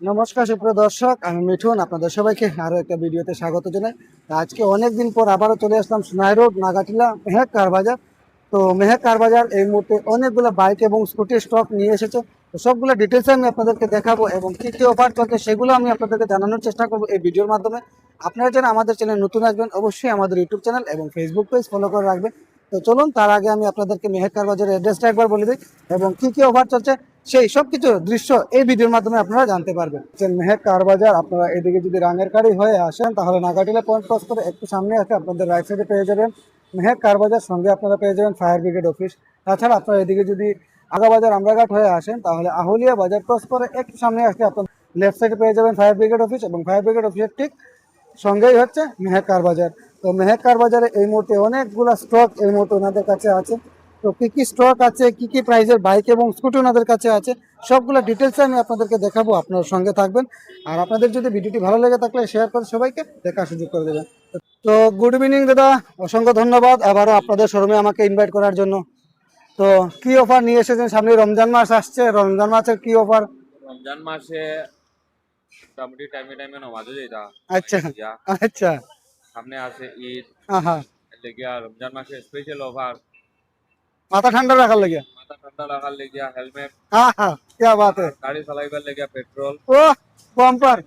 নমস্কার সুপ্রিয় দর্শক, আমি মিঠুন। আপনাদের সবাইকে আরও একটা ভিডিওতে স্বাগত জানাই। আজকে অনেক দিন পর আবারও চলে আসলাম সোনাই রোড নাগাটিলা মেহেক কার বাজার। তো মেহেক কার বাজার এই মুহূর্তে অনেকগুলো বাইক এবং স্কুটির স্টক নিয়ে এসেছে। তো সবগুলো ডিটেলসে আমি আপনাদেরকে দেখাবো এবং কী কী অফার চলছে সেগুলো আমি আপনাদেরকে জানানোর চেষ্টা করবো এই ভিডিওর মাধ্যমে। আপনারা যারা আমাদের চ্যানেল নতুন আসবেন, অবশ্যই আমাদের ইউটিউব চ্যানেল এবং ফেসবুক পেজ ফলো করে রাখবেন। তো চলুন, তার আগে আমি আপনাদেরকে মেহেক কার বাজারের অ্যাড্রেসটা একবার বলে দিই এবং কী কী অফার চলছে সেই সব কিছু দৃশ্য এই ভিডিওর মাধ্যমে আপনারা জানতে পারবেন। মেহেক কার বাজার, আপনারা এদিকে যদি রাঙের কাড়ি হয়ে আসেন তাহলে নাগাটিলা পয়েন্ট ক্রস করে একটু সামনে আসে আপনাদের রাইট সাইডে পেয়ে যাবেন মেহেক কার বাজার, সঙ্গে আপনারা পেয়ে যাবেন ফায়ার ব্রিগেড অফিস। তাছাড়া আপনারা এদিকে যদি আগাবাজার আমরাঘাট হয়ে আসেন তাহলে আহুলিয়া বাজার ক্রস করে একটু সামনে আসলে আপনার লেফট সাইডে পেয়ে যাবেন ফায়ার ব্রিগেড অফিস এবং ফায়ার ব্রিগেড অফিসের ঠিক সঙ্গেই হচ্ছে মেহেক কার বাজার। তো মেহেক কার বাজারে এই মুহূর্তে অনেকগুলো স্টক এই মুহূর্তে ওনাদের কাছে আছে। তো কী কী স্টক আছে, কী কী প্রাইজের বাইক এবং স্কুটি ওনাদের কাছে আছে, সবগুলো ডিটেলসে আমি আপনাদেরকে দেখাবো। আপনার সঙ্গে থাকবেন। আর আপনাদের যদি ভিডিওটি ভালো লেগে থাকলে শেয়ার করে সবাইকে দেখার সুযোগ করে দেবেন। তো গুড ইভিনিং দাদা, অসংখ্য ধন্যবাদ আবারও আপনাদের শোরুমে আমাকে ইনভাইট করার জন্য। তো কি অফার নিয়ে এসেছেন? সামনে রমজান মাস আসছে, রমজান মাসের কি অফার? রমজান মাসে মোটামুটি টাইমে টাইমে নমাজও যেটা আচ্ছা আচ্ছা। সামনে আছে ঈদ। হ্যাঁ, লেগিয়া রমজান মাসে স্পেশাল অফার। মাথা ঠান্ডা রাখার লেগে। মাথা ঠান্ডা রাখার লেগিয়া হেলমেট, হ্যাঁ, কি বাত है। গাড়ি চালাইবার লেগিয়া পেট্রোল, ও বাম্পার,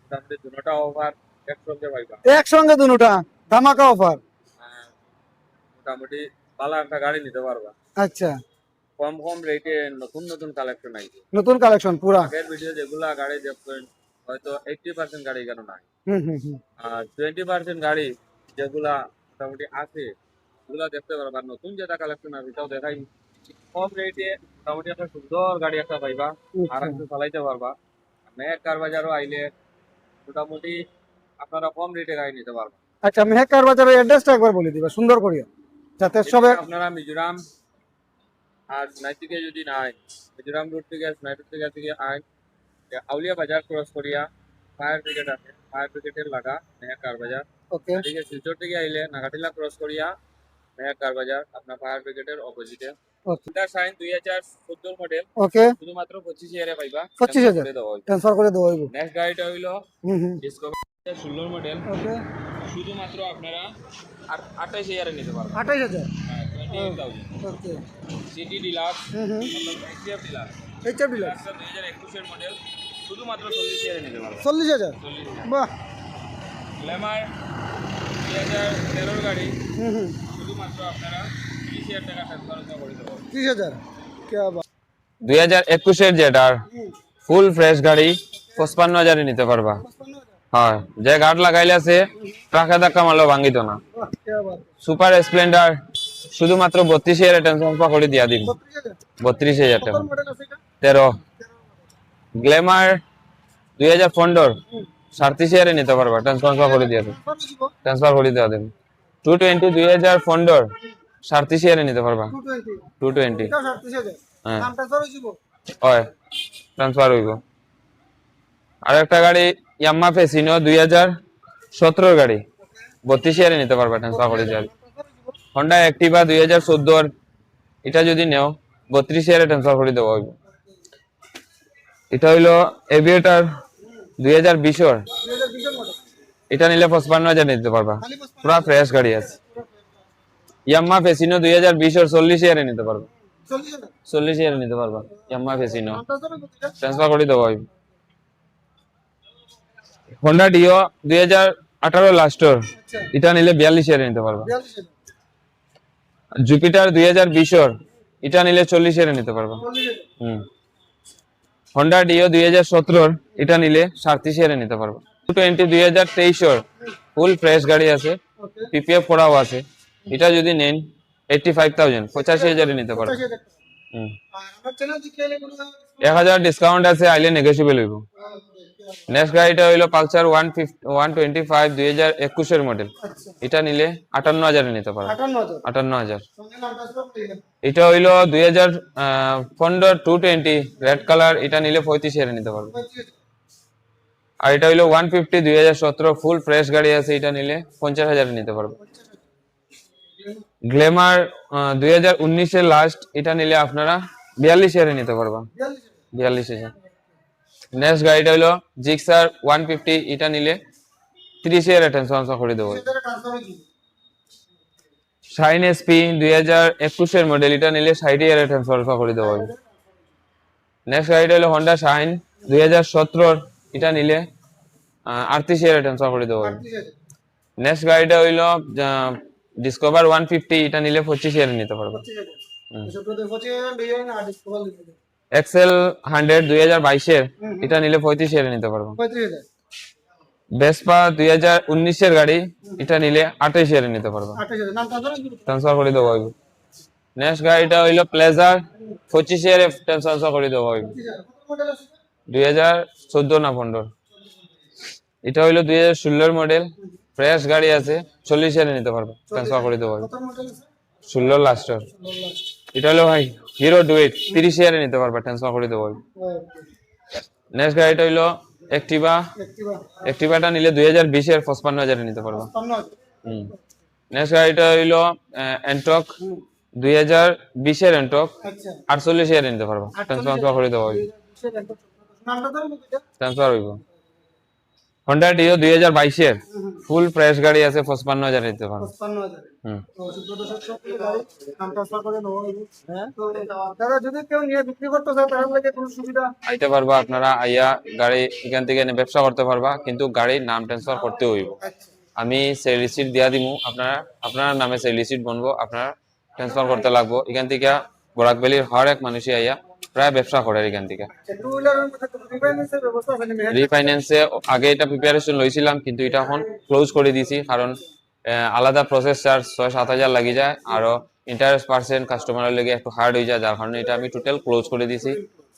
মোটামুটি দুটা অফার একসঙ্গে পাইবা। একসঙ্গে দুটা ধামাকা অফার। মোটামুটি ভালো একটা গাড়ি নিতে পারবা আচ্ছা, কম কম রেটে। নতুন নতুন কালেকশন আইছে। নতুন কালেকশন পুরা। আগের ভিডিও যেগুলা গাড়ি দেখবেন হয়তো 80% গাড়ি কেন নাই, হুম হুম হুম। আর 20% গাড়ি যেগুলা মোটামুটি আছে ওগুলা দেখতে পারবা। নতুন যেটা কালেকশন আছে এটাও দেখাই। কম রেটে মোটামুটি একটা সুন্দর গাড়ি একটা পাইবা, আরামসে চালাইতে পারবা। মেহেক কার বাজারও আইলে মোটামুটি আপনারা কম রেটে গাড়ি নিতে পারবা। আচ্ছা, মেহেক কার বাজারের অ্যাড্রেসটা একবার বলে দিবা সুন্দর করিয়া, যাতে সবে। আপনারা মিজোরাম আর সোনাই থেকে যদি নাই, মিজোরাম রোড থেকে সোনাই রোড থেকে আইন আউলিয়া বাজার ক্রস করিয়া ফায়ার ব্রিগেড আছে, ফায়ার ব্রিগেডের লাগা মেহেক কার বাজার। ওকে এদিকে শিলচর থেকে আইলে নাগাটিলা ক্রস করিয়া মেহেক কার বাজার, আপনার ফায়ার ব্রিগেডের অপোজিটে। ওকে এটা শাইন 2014 মডেল, ওকে। শুধুমাত্র 25,000 পাইবা। 25,000 ট্রান্সফার করে দেওয়া হইব। নেক্সট গাড়িটা হইলো হুম হুম। ডিসকভার 16 মডেল, ওকে, শুধুমাত্র আপনারা 28,000 নিতে পারবেন। 28,000। 28,000। ওকে। সিটি ডিলাক্স, হুম হুম। এসিএফ ডিলাক্স, এইচআর ডিলাক্স 2021 এর মডেল, শুধুমাত্র 40,000 নিতে পারবেন। 40,000। 40,000। বাহ। গ্ল্যামার 2013 গাড়ি, হুম হুম। শুধুমাত্র আপনারা 30,000 টাকা ট্রান্সফার করে দেবো। 30,000। কে বাত। 2021 যেটার ফুল ফ্রেশ গাড়ি 55,000 নিতে পারবা। হ্যাঁ, যে গাড় লাগাইলে আছে ট্রাকে ধাক্কা মারলেও ভাঙিত না। বাহ, কে বাত। সুপার স্প্লেন্ডার শুধুমাত্র 32,000 ট্রান্সফার করে দিয়া দিন। 32,000 টাকা। কত মডেল আছে এটা? 13। গ্ল্যামার 2015 37,000 নিতে পারবা, ট্রান্সফার করে দিয়া দিন। কত দিব? ট্রান্সফার করে দিয়া দিন। 220 2015 37,000 নিতে পারবা। 220। 220 এটাও 37,000। হ্যাঁ, দাম ট্রান্সফার হয়ে যাব। হয় ট্রান্সফার হইব। আর একটা গাড়ি ইয়াম্মা ফেসিনো 2017 গাড়ি 32,000 নিতে পারবা, ট্রান্সফার করে যাবে। হন্ডা অ্যাক্টিভা 2014 এটা যদি নেও 32,000 ট্রান্সফার করে দেওয়া হইব। এটা হইলো এভিয়েটার 2020 2020 এর মডেল। এটা নিলে 55,000 নিতে পারবা, খালি 55। পুরা ফ্রেশ গাড়ি আছে। ইয়াম্মা ফেসিনো 2020 40,000 নিতে পারবা, 40,000। 40,000 নিতে পারবা ইয়াম্মা ফেসিনো, দাম ট্রান্সফার হয়ে যাবে। ট্রান্সফার করে দেওয়া হইব। হোন্ডা ডিও 2018 লাস্টর আচ্ছা, এটা নিলে 42,000 নিতে পারবা। 42,000। জুপিটার 2020 এটা নিলে 40,000 নিতে পারবা। 40,000। হুম। হোন্ডা ডিও 2017 এটা নিলে 37,000 নিতে পারবা। 220 2023 ফুল ফ্রেশ গাড়ি আছে, ওকে। পিপিএফ করাও আছে। এটা যদি নেন 85,000 85,000 নিতে পারবা। 85,000 টাকা। হুম। আর আমার চ্যানেল থেকে এলে কোনো 1,000 ডিসকাউন্ট আছে, আইলে নেগোশিয়েবল হইব। নেক্সট গাড়িটা হইলো পালসার 125 2021 এর মডেল, আচ্ছা, এটা নিলে 58,000 নিতে পারবা। 58,000। 58,000। সঙ্গে নাম ট্রান্সফার করে দিবেন। এটা হইলো 2015 220 রেড কালার, এটা নিলে 35,000 নিতে পারবে। 35,000। আর এটা হইলো 150 2017 ফুল ফ্রেশ গাড়ি আছে, এটা নিলে 50,000 নিতে পারবে। গ্ল্যামার 2019 এর লাস্ট, এটা নিলে আপনারা 42,000 নিতে পারবা। 42,000। 42,000। নেক্সট গাড়িটা হলো জিক্সার 150, এটা নিলে 30 ট্রান্সফার করে দেবো। শাইন এসপি 2021 এর মডেল, এটা নিলে 60 ট্রান্সফার করে দেবো। নেক্সট গাড়িটা হলো হন্ডা শাইন 2017, এটা নিলে 38 ট্রান্সফার করে দেবো। নেক্সট গাড়িটা হইলো ডিসকভার 150, এটা নিলে 25 নিতে পারবো। এক্সেল 100 2022 এর, এটা নিলে 35 নিতে পারবো। ভেসপা 2019 এর গাড়ি, এটা নিলে 28 নিতে পারবো, ট্রান্সফার করে দেবো। নেক্সট গাড়িটা হইলো প্লেজার 25 ট্রান্সফার করে দেবো। 2014 না 15, এটা হইলো 2016 মডেল, ফ্রেশ গাড়ি আছে, 40 নিতে পারবো, ট্রান্সফার করে দেবো। 16 লাস্টের, এটা হলো ভাই হিরো ডুয়েট 30 নিতে পারবা, ট্রান্সফার করে দেবো। নেক্সট গাড়িটা হইলো অ্যাক্টিভা, অ্যাক্টিভাটা নিলে 2020 এর 55,000 নিতে পারবা। নেক্সট গাড়িটা হইলো এন্টক 2020 এর এন্টক, 48 নিতে পারবা, ট্রান্সফার করে দেবো। ট্রান্সফার হইব। হন্ডা ডিও 2022 এর ফুল ফ্রেশ গাড়ি আছে, 55,000 নিতে পারবা। যদি কেউ নিয়ে বিক্রি করতে চায় তাহলে কি কোনো সুবিধা? আইতে পারবা আপনারা, আইয়া গাড়ি এখান থেকে এনে ব্যবসা করতে পারবা, কিন্তু গাড়ির নাম ট্রান্সফার করতে হইব। আমি সেল রিসিট দিয়া দিমু, আপনার নামে সেল রিসিট বনবো, আপনারা ট্রান্সফার করতে লাগবো। এখান থেকে বরাক ভ্যালির হর এক মানুষই আইয়া প্রায় ব্যবসা করে এখান থেকে। রিফাইন্যান্সে আগে এটা প্রিপারেশন লইছিলাম, কিন্তু এটা এখন ক্লোজ করে দিয়েছি, কারণ আলাদা প্রসেস চার্জ 6-7 হাজার লাগি যায়, আরো ইন্টারেস্ট পার্সেন্ট কাস্টমারের লেগে একটু হার্ড হয়ে যায়, যার কারণে এটা আমি টোটাল ক্লোজ করে দিয়েছি।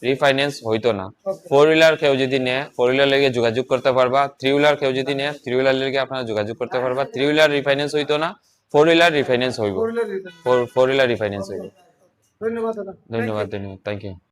রিফাইন্যান্স হইতো না। 4 হুইলার কেউ যদি নেয় 4 হুইলার লেগে যোগাযোগ করতে পারবা। 3 হুইলার কেউ যদি নেয় 3 হুইলার লেগে আপনারা যোগাযোগ করতে পারবা। 3 হুইলার রিফাইন্যান্স হইতো না, 4 হুইলার রিফাইন্যান্স হইব। 4 হুইলার রিফাইন্যান্স হইব। ধন্যবাদ দাদা। ধন্যবাদ, থ্যাংক ইউ।